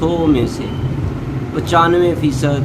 95%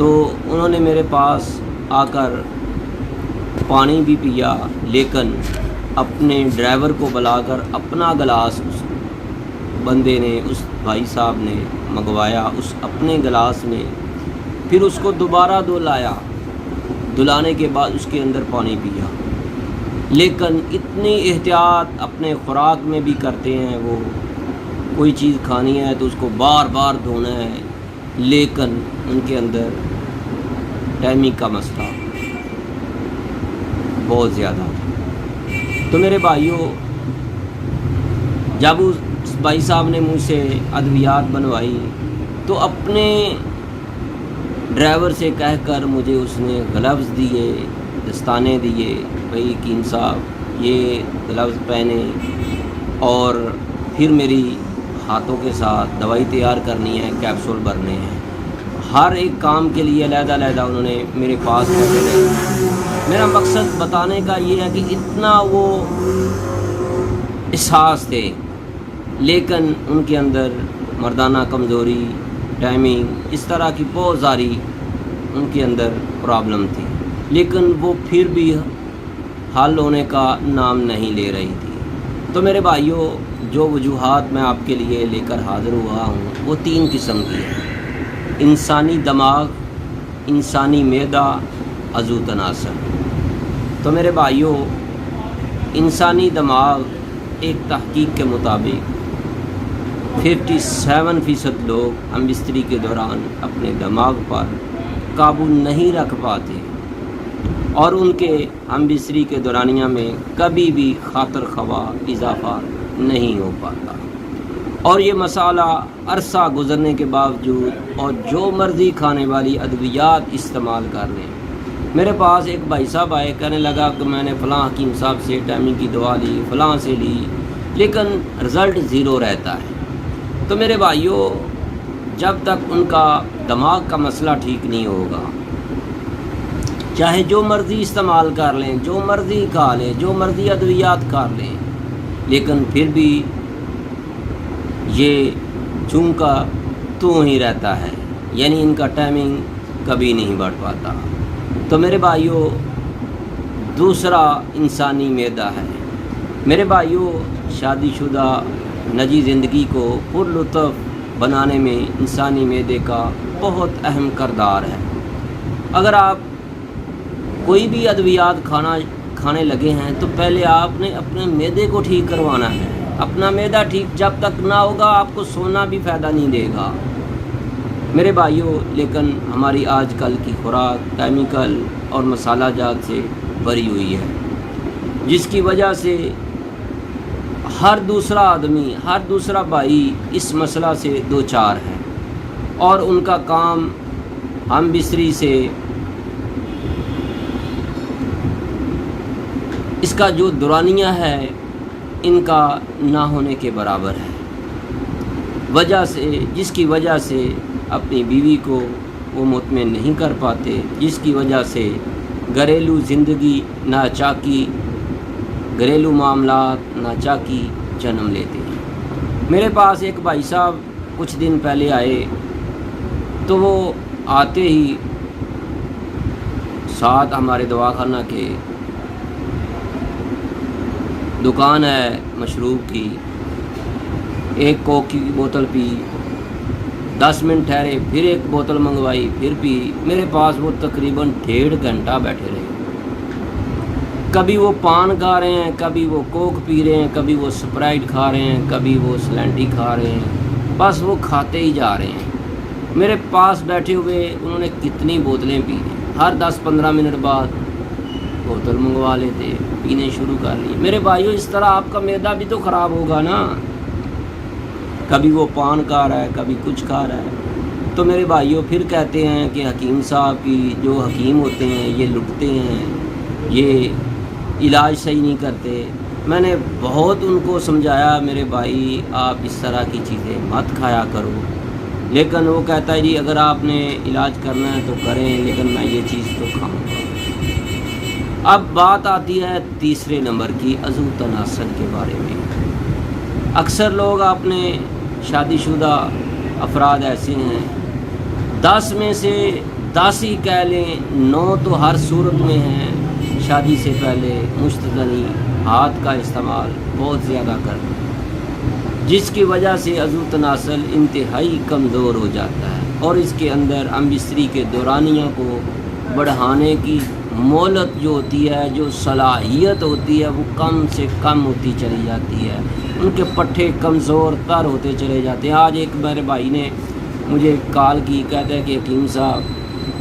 تو انہوں نے میرے پاس آ کر پانی بھی پیا، لیکن اپنے ڈرائیور کو بلا کر اپنا گلاس اس بندے نے، اس بھائی صاحب نے منگوایا، اس اپنے گلاس میں پھر اس کو دوبارہ دھلایا، دھلانے کے بعد اس کے اندر پانی پیا۔ لیکن اتنی احتیاط اپنے خوراک میں بھی کرتے ہیں، وہ کوئی چیز کھانی ہے تو اس کو بار بار دھونا ہے، لیکن ان کے اندر ٹائمنگ کا مسئلہ بہت زیادہ تھا۔ تو میرے بھائیوں، جب اس بھائی صاحب نے مجھ سے ادویات بنوائی تو اپنے ڈرائیور سے کہہ کر مجھے اس نے گلوز دیے، دستانے دیے، بھائی حکیم صاحب یہ گلوز پہنے، اور پھر میری ہاتھوں کے ساتھ دوائی تیار کرنی ہے، کیپسول بھرنے ہیں، ہر ایک کام کے لیے علیحدہ علیحدہ انہوں نے میرے پاس بیٹھے رہے۔ میرا مقصد بتانے کا یہ ہے کہ اتنا وہ احساس تھے، لیکن ان کے اندر مردانہ کمزوری، ٹائمنگ، اس طرح کی بہت ساری ان کے اندر پرابلم تھی، لیکن وہ پھر بھی حل ہونے کا نام نہیں لے رہی تھی۔ تو میرے بھائیوں، جو وجوہات میں آپ کے لیے لے کر حاضر ہوا ہوں وہ 3 قسم کی ہیں: انسانی دماغ، انسانی معدہ، عضو تناسل۔ تو میرے بھائیوں، انسانی دماغ ایک تحقیق کے مطابق 57% لوگ ہم بستری کے دوران اپنے دماغ پر قابو نہیں رکھ پاتے، اور ان کے ہم بستری کے دورانیہ میں کبھی بھی خاطر خواہ اضافہ نہیں ہو پاتا، اور یہ مسئلہ عرصہ گزرنے کے باوجود اور جو مرضی کھانے والی ادویات استعمال کر لیں۔ میرے پاس ایک بھائی صاحب آئے، کہنے لگا کہ میں نے فلاں حکیم صاحب سے ٹائمنگ کی دوا لی، فلاں سے لی، لیکن رزلٹ 0 رہتا ہے۔ تو میرے بھائیوں، جب تک ان کا دماغ کا مسئلہ ٹھیک نہیں ہوگا، چاہے جو مرضی استعمال کر لیں، جو مرضی کھا لیں، جو مرضی ادویات کھا لیں، لیکن پھر بھی یہ چون کا تو ہی رہتا ہے، یعنی ان کا ٹائمنگ کبھی نہیں بڑھ پاتا۔ تو میرے بھائیوں، دوسرا انسانی معدہ ہے۔ میرے بھائیوں، شادی شدہ نجی زندگی کو پرلطف بنانے میں انسانی معدے کا بہت اہم کردار ہے۔ اگر آپ کوئی بھی ادویات کھانے لگے ہیں تو پہلے آپ نے اپنے معدے کو ٹھیک کروانا ہے۔ اپنا معدہ ٹھیک جب تک نہ ہوگا، آپ کو سونا بھی فائدہ نہیں دے گا میرے بھائیوں۔ لیکن ہماری آج کل کی خوراک کیمیکل اور مسالہ جات سے بھری ہوئی ہے، جس کی وجہ سے ہر دوسرا آدمی، ہر دوسرا بھائی اس مسئلہ سے دوچار ہے، اور ان کا کام ہم بستری سے اس کا جو دورانیہ ہے ان کا نہ ہونے کے برابر ہے، جس کی وجہ سے اپنی بیوی کو وہ مطمئن نہیں کر پاتے، جس کی وجہ سے گھریلو زندگی ناچاکی، گھریلو معاملات ناچاکی جنم لیتے ہیں۔ میرے پاس ایک بھائی صاحب کچھ دن پہلے آئے، تو وہ آتے ہی ساتھ ہمارے دواخانہ کے دکان ہے مشروب کی، ایک کوک کی بوتل پی، 10 منٹ ٹھہرے، پھر ایک بوتل منگوائی، پھر پی۔ میرے پاس وہ تقریباً 1.5 گھنٹہ بیٹھے رہے۔ کبھی وہ پان کھا رہے ہیں، کبھی وہ کوک پی رہے ہیں، کبھی وہ سپرائٹ کھا رہے ہیں، کبھی وہ سلینٹی کھا رہے ہیں، بس وہ کھاتے ہی جا رہے ہیں۔ میرے پاس بیٹھے ہوئے انہوں نے کتنی بوتلیں پی لی، ہر 10-15 منٹ بعد بوتل منگوا لیتے، پینے شروع کر لی۔ میرے بھائیوں، اس طرح آپ کا معدہ بھی تو خراب ہوگا نا، کبھی وہ پان کھا رہا ہے، کبھی کچھ کھا رہا ہے۔ تو میرے بھائیوں، پھر کہتے ہیں کہ حکیم صاحب کی جو حکیم ہوتے ہیں یہ لٹتے ہیں، یہ علاج صحیح نہیں کرتے۔ میں نے بہت ان کو سمجھایا، میرے بھائی آپ اس طرح کی چیزیں مت کھایا کرو، لیکن وہ کہتا ہے جی اگر آپ نے علاج کرنا ہے تو کریں، لیکن میں یہ چیز تو کھاؤں گا۔ اب بات آتی ہے تیسرے نمبر کی، عضو تناسل کے بارے میں۔ اکثر لوگ اپنے شادی شدہ افراد ایسے ہیں، 10 میں سے 10 ہی کہہ لیں 9 تو ہر صورت میں ہیں، شادی سے پہلے مشتزنی ہاتھ کا استعمال بہت زیادہ کرنا، جس کی وجہ سے عضو تناسل انتہائی کمزور ہو جاتا ہے، اور اس کے اندر ہم بستری کے دورانیہ کو بڑھانے کی مہلت جو ہوتی ہے، جو صلاحیت ہوتی ہے، وہ کم سے کم ہوتی چلی جاتی ہے، ان کے پٹھے کمزور تر ہوتے چلے جاتے ہیں۔ آج ایک میرے بھائی نے مجھے کال کی، کہتا ہے کہ حکیم صاحب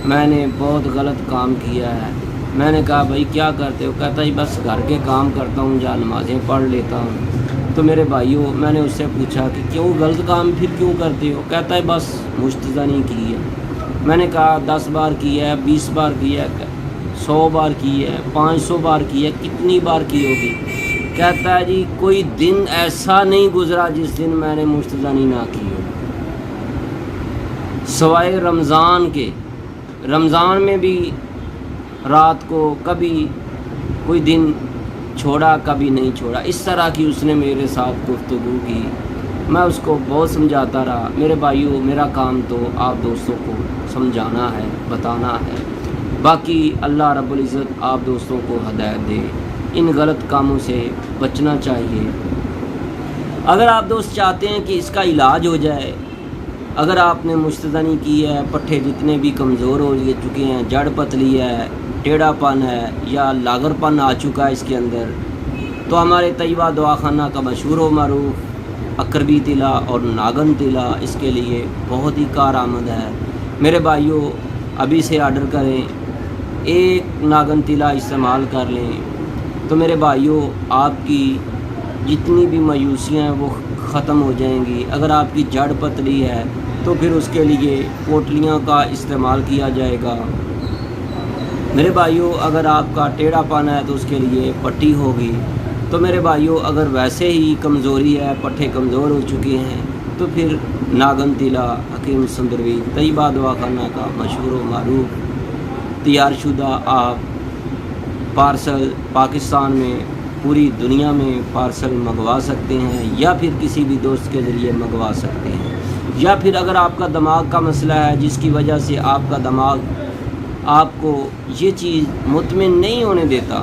میں نے بہت غلط کام کیا ہے۔ میں نے کہا بھائی کیا کرتے ہو؟ کہتا ہے بس گھر کے کام کرتا ہوں، جا نمازیں پڑھ لیتا ہوں۔ تو میرے بھائیوں، میں نے اس سے پوچھا کہ کیوں غلط کام پھر کیوں کرتے ہو؟ کہتا ہے بس مشتزنی کی ہے۔ میں نے کہا 10 بار کی ہے، 20 بار کی ہے، 100 بار کی ہے، 500 بار کی ہے، کتنی بار کی ہوگی؟ کہتا ہے جی کوئی دن ایسا نہیں گزرا جس دن میں نے مشتزنی نہ کی ہو، سوائے رمضان کے۔ رمضان میں بھی رات کو کبھی کوئی دن چھوڑا، کبھی نہیں چھوڑا۔ اس طرح کی اس نے میرے ساتھ گفتگو کی۔ میں اس کو بہت سمجھاتا رہا۔ میرے بھائیوں، میرا کام تو آپ دوستوں کو سمجھانا ہے، بتانا ہے، باقی اللہ رب العزت آپ دوستوں کو ہدایت دے۔ ان غلط کاموں سے بچنا چاہیے۔ اگر آپ دوست چاہتے ہیں کہ اس کا علاج ہو جائے، اگر آپ نے مشتزنی کی ہے، پٹھے جتنے بھی کمزور ہو چکے ہیں، جڑ پتلی ہے، ٹیڑھا پن ہے یا لاغر پن آ چکا ہے اس کے اندر، تو ہمارے طیبہ دواخانہ کا مشہور و معروف اقربی تیلا اور ناگن تیلا اس کے لیے بہت ہی کارآمد ہے۔ میرے بھائیوں، ابھی سے آرڈر کریں، ایک ناگن تیلا استعمال کر لیں تو میرے بھائیوں آپ کی جتنی بھی مایوسیاں ہیں وہ ختم ہو جائیں گی۔ اگر آپ کی جڑ پتلی ہے تو پھر اس کے لیے پوٹلیاں کا استعمال کیا جائے گا۔ میرے بھائیوں، اگر آپ کا ٹیڑھا پن ہے تو اس کے لیے پٹی ہوگی۔ تو میرے بھائیوں، اگر ویسے ہی کمزوری ہے، پٹھے کمزور ہو چکے ہیں، تو پھر ناگن تیلا حکیم سندروی طیبہ دواخانہ کا مشہور و معروف تیار شدہ آپ پارسل پاکستان میں، پوری دنیا میں پارسل منگوا سکتے ہیں، یا پھر کسی بھی دوست کے ذریعے منگوا سکتے ہیں۔ یا پھر اگر آپ کا دماغ کا مسئلہ ہے جس کی وجہ سے آپ کا دماغ آپ کو یہ چیز مطمئن نہیں ہونے دیتا،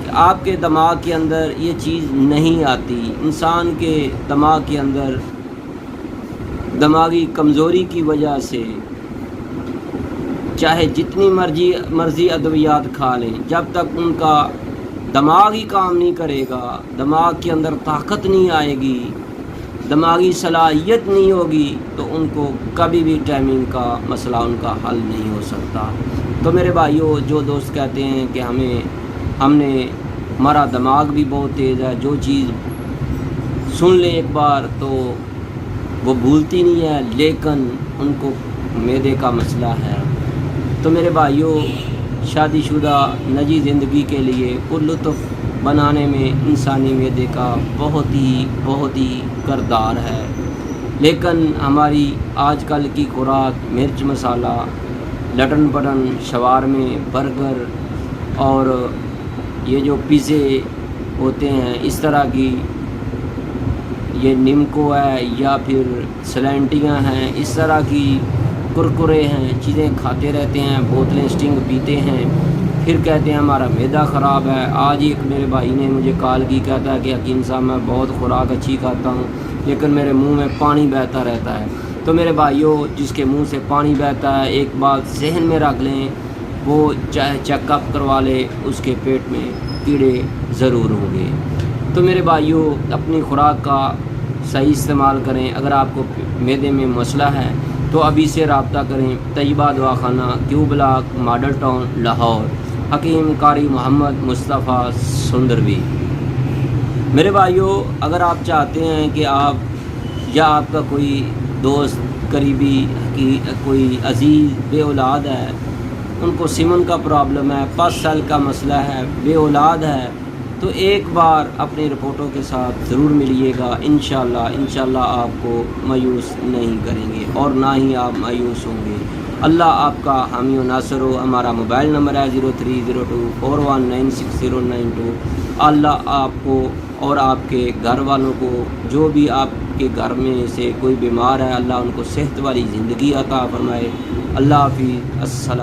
کہ آپ کے دماغ کے اندر یہ چیز نہیں آتی، انسان کے دماغ کے اندر دماغی کمزوری کی وجہ سے چاہے جتنی مرضی ادویات کھا لیں، جب تک ان کا دماغ ہی کام نہیں کرے گا، دماغ کے اندر طاقت نہیں آئے گی، دماغی صلاحیت نہیں ہوگی، تو ان کو کبھی بھی ٹائمنگ کا مسئلہ ان کا حل نہیں ہو سکتا۔ تو میرے بھائیوں، جو دوست کہتے ہیں کہ ہمارا دماغ بھی بہت تیز ہے، جو چیز سن لے ایک بار تو وہ بھولتی نہیں ہے، لیکن ان کو معدے کا مسئلہ ہے۔ تو میرے بھائیوں، شادی شدہ نجی زندگی کے لیے پرلطف بنانے میں انسانی معدے کا بہت ہی کردار ہے، لیکن ہماری آج کل کی خوراک مرچ مسالہ، لٹن پٹن، شوارمے، برگر اور یہ جو پیزے ہوتے ہیں، اس طرح کی یہ نمکو ہے یا پھر سلینٹیاں ہیں، اس طرح کی کرکرے ہیں، چیزیں کھاتے رہتے ہیں، بوتلیں اسٹنگ پیتے ہیں، پھر کہتے ہیں ہمارا معدہ خراب ہے۔ آج ایک میرے بھائی نے مجھے کال کی، کہتا ہے کہ حکیم صاحب میں بہت خوراک اچھی کھاتا ہوں لیکن میرے منہ میں پانی بہتا رہتا ہے۔ تو میرے بھائیوں، جس کے منہ سے پانی بہتا ہے، ایک بات ذہن میں رکھ لیں، وہ چاہے چیک اپ کروا لے، اس کے پیٹ میں کیڑے ضرور ہوں گے۔ تو میرے بھائیوں، اپنی خوراک کا صحیح استعمال کریں۔ اگر آپ کو معدے میں مسئلہ ہے تو ابھی سے رابطہ کریں۔ طیبہ دواخانہ، کیو بلاک، ماڈل ٹاؤن، لاہور، حکیم قاری محمد مصطفیٰ سندروی۔ میرے بھائیوں، اگر آپ چاہتے ہیں کہ آپ یا آپ کا کوئی دوست قریبی کوئی عزیز بے اولاد ہے، ان کو سمن کا پرابلم ہے، 5 سال کا مسئلہ ہے، بے اولاد ہے، تو ایک بار اپنی رپورٹوں کے ساتھ ضرور ملیے گا۔ انشاءاللہ آپ کو مایوس نہیں کریں گے اور نہ ہی آپ مایوس ہوں گے۔ اللہ آپ کا حامی و ناصر ہو۔ ہمارا موبائل نمبر ہے 0302419692۔ اللہ آپ کو اور آپ کے گھر والوں کو، جو بھی آپ کے گھر میں سے کوئی بیمار ہے، اللہ ان کو صحت والی زندگی عطا فرمائے۔ اللہ حافظ، السلام۔